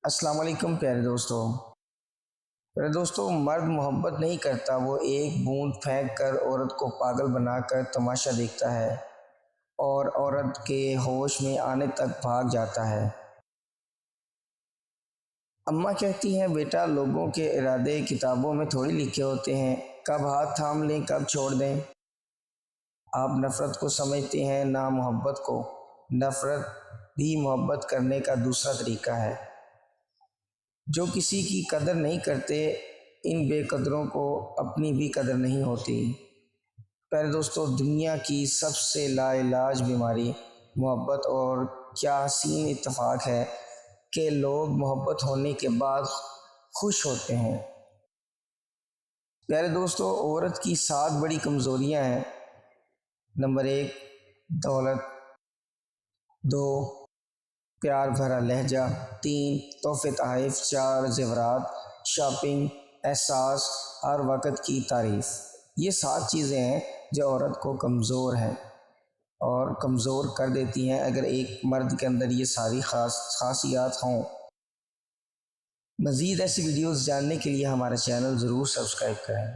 السلام علیکم پیارے دوستوں، مرد محبت نہیں کرتا، وہ ایک بوند پھینک کر عورت کو پاگل بنا کر تماشا دیکھتا ہے اور عورت کے ہوش میں آنے تک بھاگ جاتا ہے۔ اماں کہتی ہیں، بیٹا لوگوں کے ارادے کتابوں میں تھوڑی لکھے ہوتے ہیں، کب ہاتھ تھام لیں کب چھوڑ دیں۔ آپ نفرت کو سمجھتے ہیں نہ محبت کو۔ نفرت بھی محبت کرنے کا دوسرا طریقہ ہے۔ جو کسی کی قدر نہیں کرتے، ان بے قدروں کو اپنی بھی قدر نہیں ہوتی۔ پیارے دوستو، دنیا کی سب سے لا علاج بیماری محبت، اور کیا حسین اتفاق ہے کہ لوگ محبت ہونے کے بعد خوش ہوتے ہیں۔ پیارے دوستو، عورت کی 7 بڑی کمزوریاں ہیں۔ نمبر 1، دولت۔ 2، پیار بھرا لہجہ۔ 3، تحفے تحائف۔ 4، زیورات، شاپنگ، احساس، ہر وقت کی تعریف۔ یہ 7 چیزیں ہیں جو عورت کو کمزور ہیں اور کمزور کر دیتی ہیں اگر ایک مرد کے اندر یہ ساری خاصیات ہوں۔ مزید ایسی ویڈیوز جاننے کے لیے ہمارا چینل ضرور سبسکرائب کریں۔